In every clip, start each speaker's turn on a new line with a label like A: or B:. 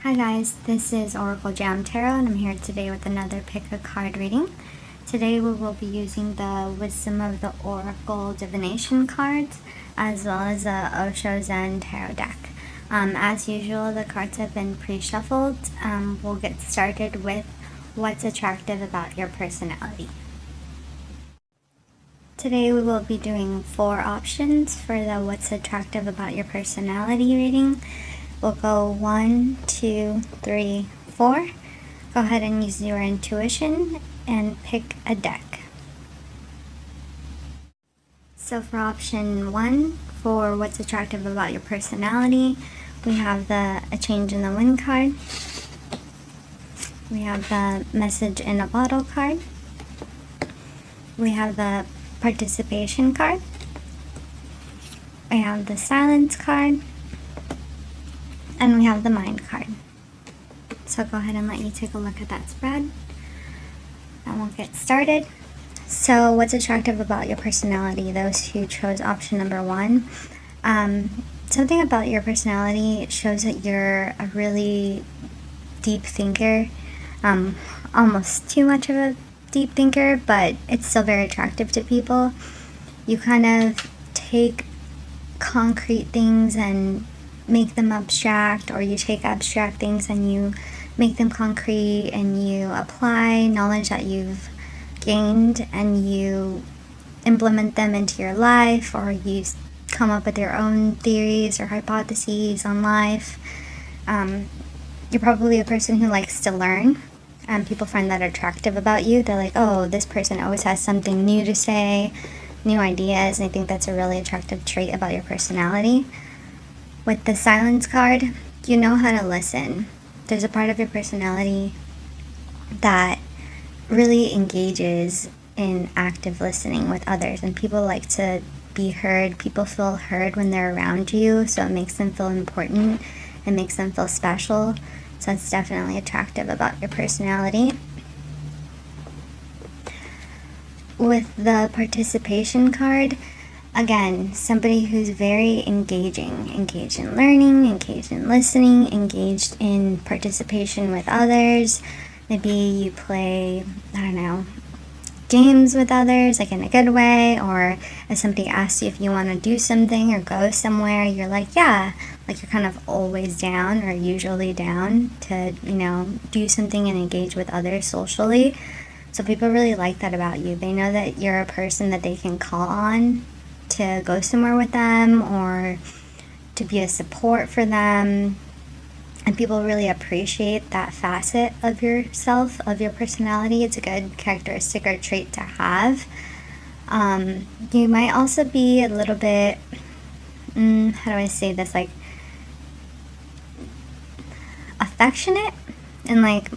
A: Hi guys, this is Oracle Jam Tarot and I'm here today with another pick a card reading. Today we will be using the Wisdom of the Oracle Divination cards as well as the Osho Zen Tarot deck. As usual, the cards have been pre-shuffled. We'll get started with what's attractive about your personality. Today we will be doing 4 options for the what's attractive about your personality reading. We'll go 1, 2, 3, 4. Go ahead and use your intuition and pick a deck. So for option 1, for what's attractive about your personality, we have a change in the wind card. We have the message in a bottle card. We have the participation card. We have the silence card. And we have the mind card. So go ahead and let you take a look at that spread. And we'll get started. So what's attractive about your personality? Those who chose option number 1. Something about your personality shows that you're a really deep thinker. Almost too much of a deep thinker, but it's still very attractive to people. You kind of take concrete things and make them abstract, or you take abstract things and you make them concrete, and you apply knowledge that you've gained and you implement them into your life, or you come up with your own theories or hypotheses on life. You're probably a person who likes to learn, and people find that attractive about you. They're like, oh, this person always has something new to say, new ideas, and I think that's a really attractive trait about your personality. With the silence card, you know how to listen. There's a part of your personality that really engages in active listening with others, and people like to be heard. People feel heard when they're around you, so it makes them feel important. It makes them feel special. So it's definitely attractive about your personality. With the participation card, again, somebody who's very engaging, engaged in learning, engaged in listening, engaged in participation with others. Maybe you play, I don't know, games with others, like in a good way, or if somebody asks you if you want to do something or go somewhere, you're like, yeah, like you're kind of always down or usually down to, do something and engage with others socially. So people really like that about you. They know that you're a person that they can call on to go somewhere with them or to be a support for them, and people really appreciate that facet of yourself, of your personality. It's a good characteristic or trait to have. You might also be a little bit, how do I say this, like affectionate in like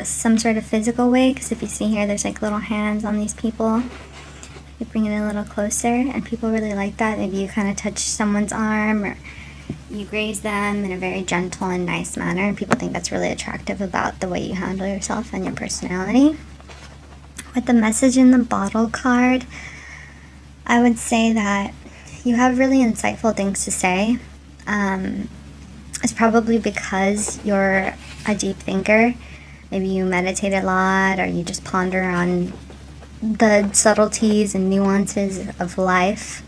A: some sort of physical way, because if you see here, there's like little hands on these people. You bring it a little closer, and people really like that. Maybe you kind of touch someone's arm, or you graze them in a very gentle and nice manner, and people think that's really attractive about the way you handle yourself and your personality. With the message in the bottle card, I would say that you have really insightful things to say. It's probably because you're a deep thinker. Maybe you meditate a lot, or you just ponder on the subtleties and nuances of life.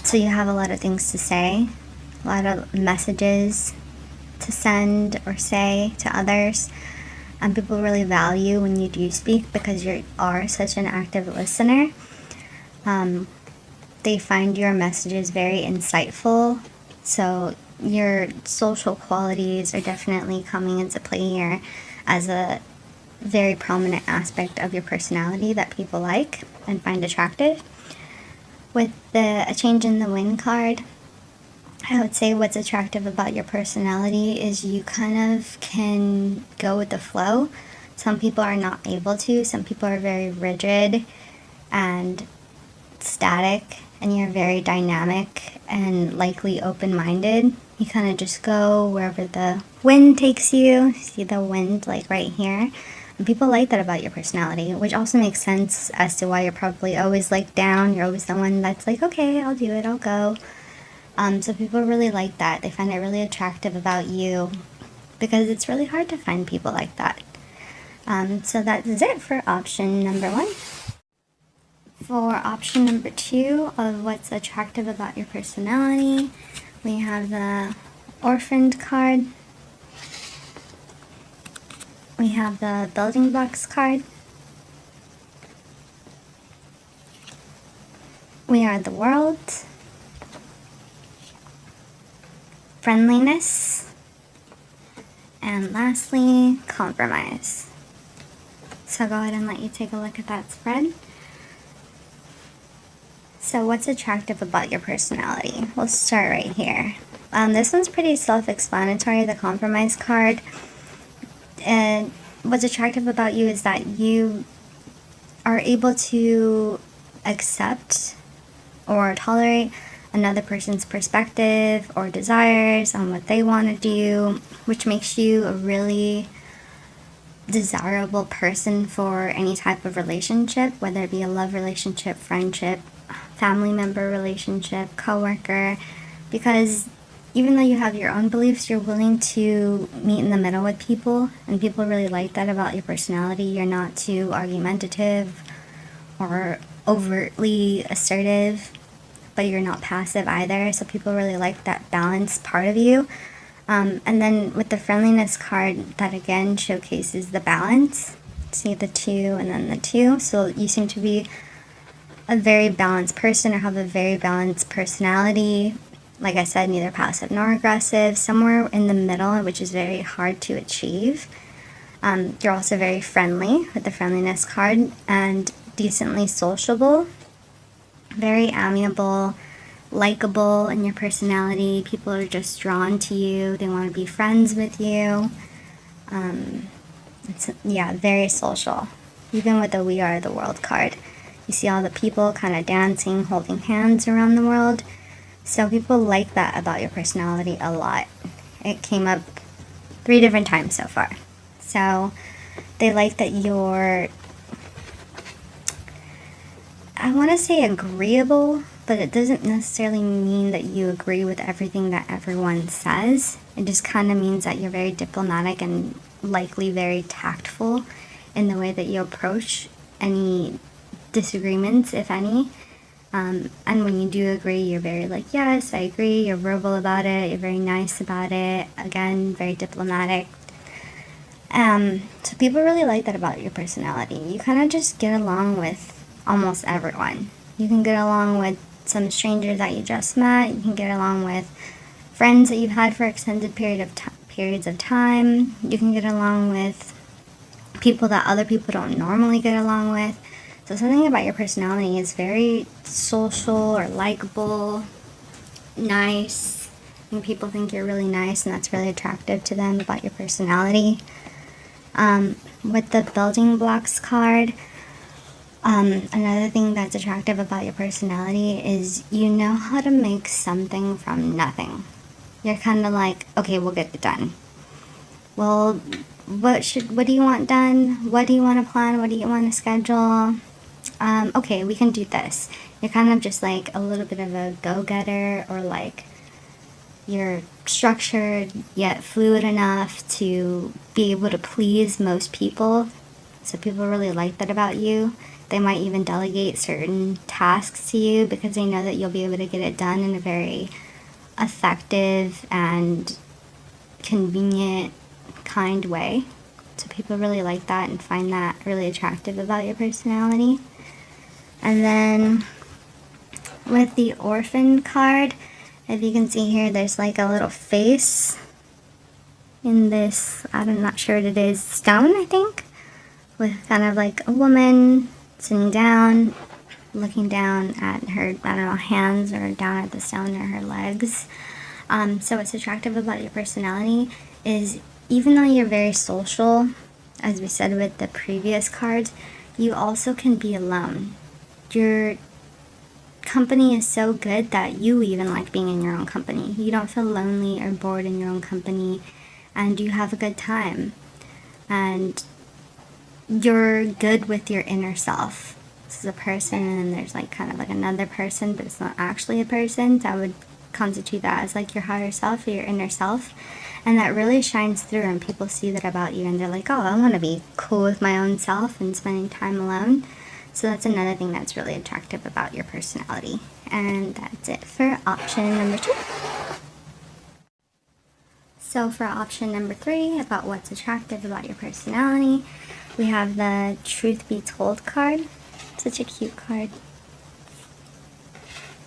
A: So you have a lot of things to say, a lot of messages to send or say to others. And people really value when you do speak because you are such an active listener. They find your messages very insightful. So your social qualities are definitely coming into play here as a very prominent aspect of your personality that people like and find attractive. With a change in the wind card, I would say what's attractive about your personality is you kind of can go with the flow. Some people are not able to. Some people are very rigid and static, and you're very dynamic and likely open-minded. You kind of just go wherever the wind takes you. See the wind like right here? And people like that about your personality, which also makes sense as to why you're probably always like down. You're always the one that's like, okay, I'll do it, I'll go. So people really like that. They find it really attractive about you. because it's really hard to find people like that. So that is it for option number 1. For option number 2 of what's attractive about your personality, we have the Orphaned card. We have the Building Blocks card. We are the World. Friendliness. And lastly, Compromise. So I'll go ahead and let you take a look at that spread. So what's attractive about your personality? We'll start right here. This one's pretty self-explanatory, the Compromise card. And what's attractive about you is that you are able to accept or tolerate another person's perspective or desires on what they want to do, which makes you a really desirable person for any type of relationship, whether it be a love relationship, friendship, family member relationship, coworker, because even though you have your own beliefs, you're willing to meet in the middle with people, and people really like that about your personality. You're not too argumentative or overtly assertive, but you're not passive either, so people really like that balanced part of you. And then with the Friendliness card, that again showcases the balance. See the 2 and then the 2, so you seem to be a very balanced person or have a very balanced personality. Like I said, neither passive nor aggressive, somewhere in the middle, which is very hard to achieve. You're also very friendly with the Friendliness card and decently sociable, very amiable, likable in your personality. People are just drawn to you. They want to be friends with you. Very social. Even with the We Are the World card, you see all the people kind of dancing, holding hands around the world. So people like that about your personality a lot. It came up 3 different times so far. So they like that you're, I want to say agreeable, but it doesn't necessarily mean that you agree with everything that everyone says. It just kind of means that you're very diplomatic and likely very tactful in the way that you approach any disagreements, if any. And when you do agree, you're very like, yes, I agree, you're verbal about it, you're very nice about it, again, very diplomatic. So people really like that about your personality. You kind of just get along with almost everyone. You can get along with some strangers that you just met, you can get along with friends that you've had for extended periods of time, you can get along with people that other people don't normally get along with. So something about your personality is very social or likable, nice, and people think you're really nice, and that's really attractive to them about your personality. With the Building Blocks card, another thing that's attractive about your personality is you know how to make something from nothing. You're kind of like, okay, we'll get it done. Well, what do you want done? What do you want to plan? What do you want to schedule? Okay, we can do this. You're kind of just like a little bit of a go-getter, or like you're structured yet fluid enough to be able to please most people. So people really like that about you. They might even delegate certain tasks to you because they know that you'll be able to get it done in a very effective and convenient, kind way. So people really like that and find that really attractive about your personality. And then with the Orphan card, if you can see here, there's like a little face in this, I'm not sure what it is, stone, I think, with kind of like a woman sitting down, looking down at her, I don't know, hands, or down at the stone, or her legs. So what's attractive about your personality is, even though you're very social, as we said with the previous cards, you also can be alone. Your company is so good that you even like being in your own company. You don't feel lonely or bored in your own company, and you have a good time. And you're good with your inner self. This is a person, and then there's like kind of like another person, but it's not actually a person. So I would constitute that as like your higher self or your inner self. And that really shines through, and people see that about you and they're like, oh, I want to be cool with my own self and spending time alone. So that's another thing that's really attractive about your personality. And that's it for option number 2. So for option number 3, about what's attractive about your personality, we have the Truth Be Told card. Such a cute card.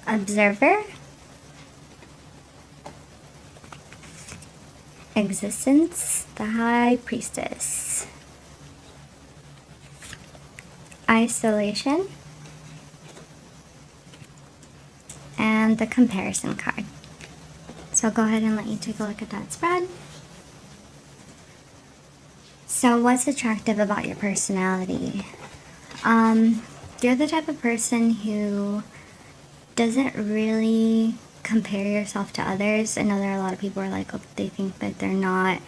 A: Observer. Existence, the High Priestess. Isolation. And the Comparison card. So I'll go ahead and let you take a look at that spread. So what's attractive about your personality? You're the type of person who doesn't really compare yourself to others. I know there are a lot of people who are like, oh, they think that they're not,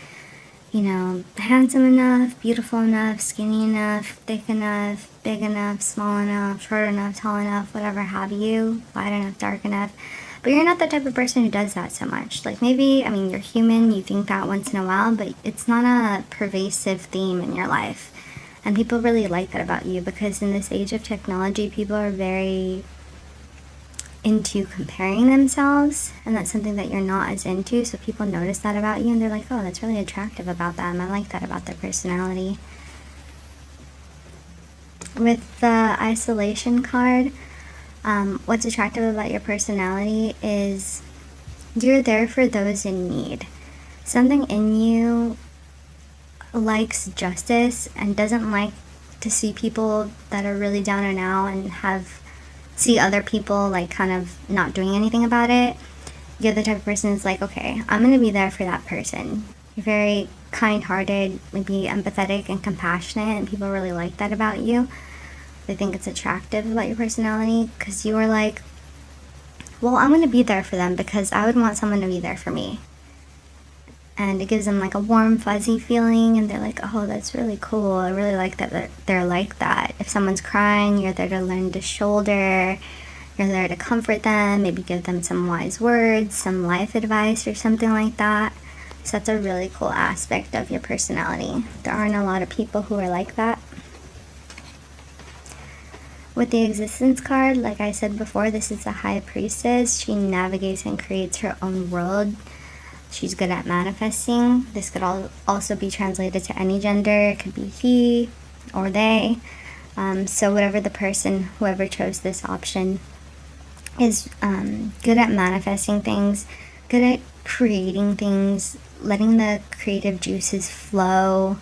A: handsome enough, beautiful enough, skinny enough, thick enough, big enough, small enough, short enough, tall enough, whatever have you, light enough, dark enough. But you're not the type of person who does that so much. Like maybe, you're human, you think that once in a while, but it's not a pervasive theme in your life. And people really like that about you, because in this age of technology, people are very into comparing themselves, and that's something that you're not as into. So people notice that about you and they're like, oh, that's really attractive about them. I like that about their personality. With the Isolation card, what's attractive about your personality is you're there for those in need. Something in you likes justice and doesn't like to see people that are really down and out and see other people like kind of not doing anything about it. You're the type of person who's like, okay, I'm gonna be there for that person. You're very kind-hearted, maybe empathetic and compassionate, and people really like that about you. They think it's attractive about your personality, because you are like, well, I'm gonna be there for them because I would want someone to be there for me. And it gives them like a warm, fuzzy feeling, and they're like, oh, that's really cool. I really like that they're like that. If someone's crying, you're there to lend a shoulder. You're there to comfort them, maybe give them some wise words, some life advice or something like that. So that's a really cool aspect of your personality. There aren't a lot of people who are like that. With the Existence card, like I said before, this is the High Priestess. She navigates and creates her own world. She's good at manifesting. This could also be translated to any gender. It could be he or they. So whatever the person, whoever chose this option, is good at manifesting things, good at creating things, letting the creative juices flow.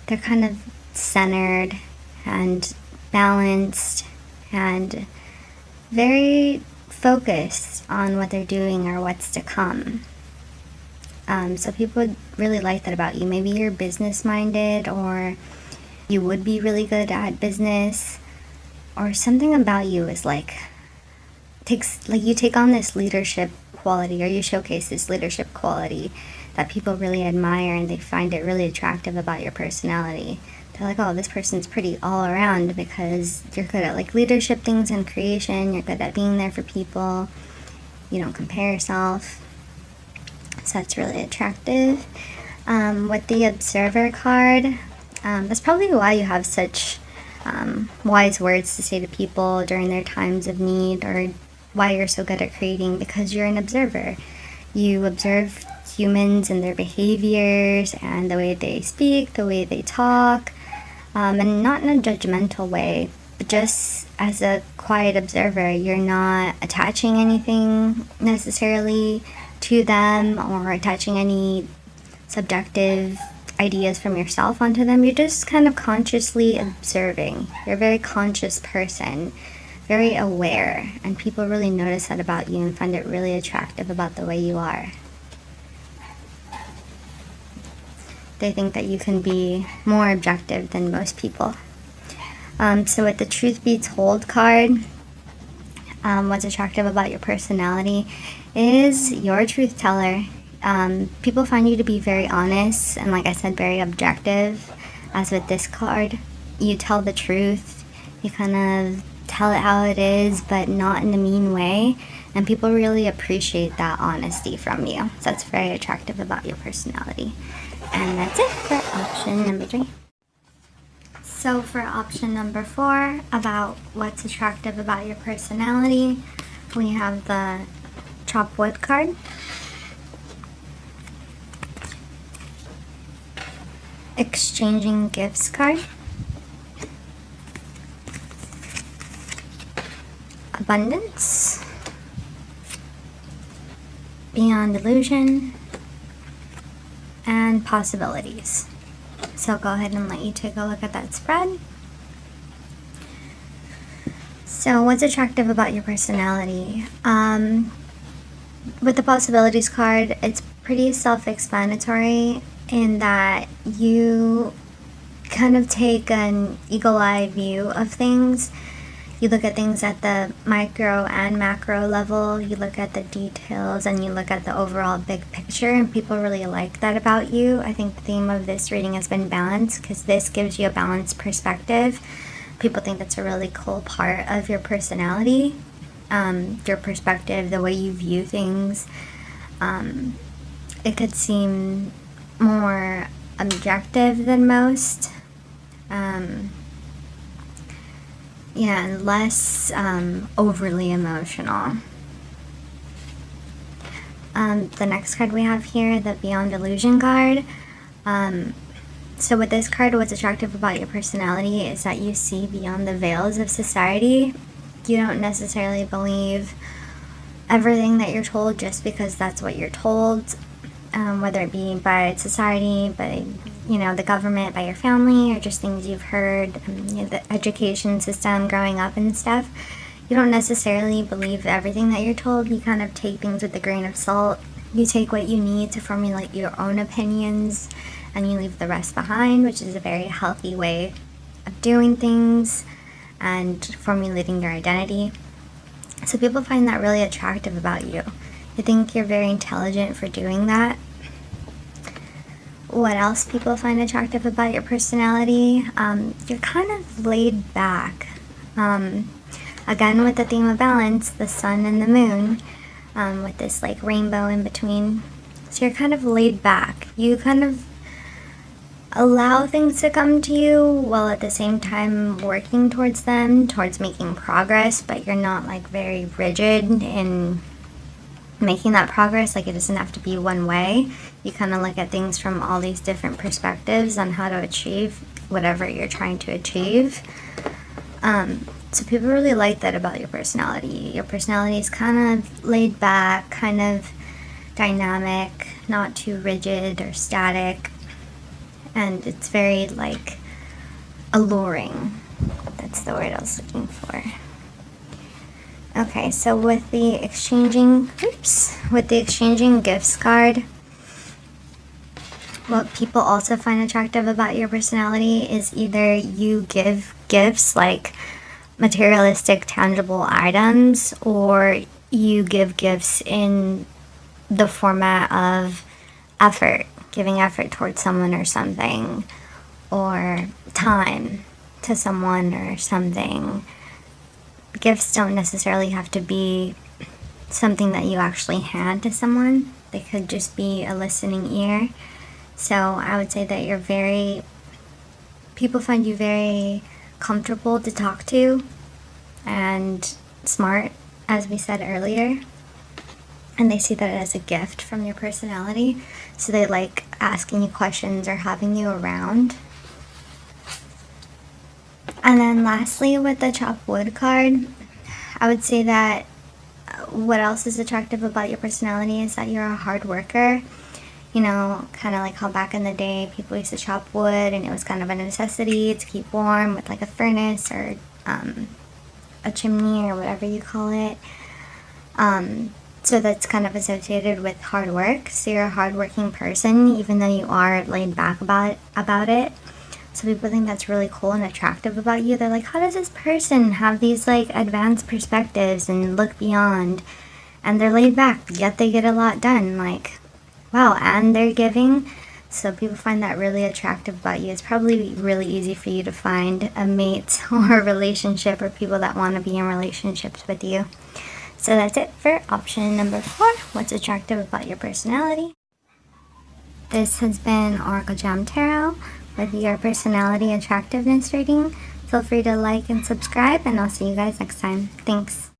A: They're kind of centered and balanced and very focused on what they're doing or what's to come. So people would really like that about you. Maybe you're business-minded, or you would be really good at business, or something about you is you take on this leadership quality, or you showcase this leadership quality that people really admire, and they find it really attractive about your personality. They're like, oh, this person's pretty all around, because you're good at like leadership things and creation. You're good at being there for people. You don't compare yourself. So that's really attractive. With the Observer card, that's probably why you have such wise words to say to people during their times of need, or why you're so good at creating, because you're an observer. You observe humans and their behaviors and the way they speak, the way they talk, and not in a judgmental way, but just as a quiet observer. You're not attaching anything necessarily to them or attaching any subjective ideas from yourself onto them. You're just kind of consciously observing. You're a very conscious person, very aware, and people really notice that about you and find it really attractive about the way you are. They think that you can be more objective than most people. So with the Truth Be Told card, what's attractive about your personality is you're a truth teller. People find you to be very honest and, like I said, very objective. As with this card, you tell the truth. You kind of tell it how it is, but not in a mean way. And people really appreciate that honesty from you. So that's very attractive about your personality. And that's it for option number 3. So for option number 4, about what's attractive about your personality, we have the chop wood card. Exchanging gifts card. Abundance. Beyond illusion. And possibilities. So I'll go ahead and let you take a look at that spread. So what's attractive about your personality? With the possibilities card, it's pretty self-explanatory in that you kind of take an eagle-eye view of things. You look at things at the micro and macro level, you look at the details, and you look at the overall big picture, and people really like that about you. I think the theme of this reading has been balance, because this gives you a balanced perspective. People think that's a really cool part of your personality, your perspective, the way you view things. It could seem more objective than most. And less overly emotional. The next card we have here, the Beyond Illusion card. So with this card, what's attractive about your personality is that you see beyond the veils of society. You don't necessarily believe everything that you're told just because that's what you're told, whether it be by society, by the government, by your family, or just things you've heard, the education system growing up and stuff. You don't necessarily believe everything that you're told. You kind of take things with a grain of salt. You take what you need to formulate your own opinions, and you leave the rest behind, which is a very healthy way of doing things and formulating your identity. So people find that really attractive about you. They think you're very intelligent for doing that. What else people find attractive about your personality? You're kind of laid back. Again, with the theme of balance, the sun and the moon, with this like rainbow in between. So you're kind of laid back. You kind of allow things to come to you while at the same time working towards them, towards making progress, but you're not like very rigid in making that progress. Like, it doesn't have to be one way. You kind of look at things from all these different perspectives on how to achieve whatever you're trying to achieve. So people really like that about your personality. Your personality is kind of laid back, kind of dynamic, not too rigid or static, and it's very like alluring. That's the word I was looking for. Okay, so with the exchanging gifts card, what people also find attractive about your personality is either you give gifts like materialistic, tangible items, or you give gifts in the format of effort, giving effort towards someone or something, or time to someone or something. Gifts don't necessarily have to be something that you actually hand to someone. They could just be a listening ear. So I would say that people find you very comfortable to talk to and smart, as we said earlier. And they see that as a gift from your personality. So they like asking you questions or having you around. And then lastly, with the chop wood card, I would say that what else is attractive about your personality is that you're a hard worker. Kind of like how back in the day people used to chop wood and it was kind of a necessity to keep warm with like a furnace or a chimney or whatever you call it. So that's kind of associated with hard work. So you're a hardworking person, even though you are laid back about it. So people think that's really cool and attractive about you. They're like, how does this person have these like advanced perspectives and look beyond? And they're laid back, yet they get a lot done. Like, wow, and they're giving. So people find that really attractive about you. It's probably really easy for you to find a mate or a relationship or people that want to be in relationships with you. So that's it for option number 4. What's attractive about your personality? This has been Oracle Jam Tarot with your personality attractiveness reading. Feel free to like and subscribe, and I'll see you guys next time. Thanks.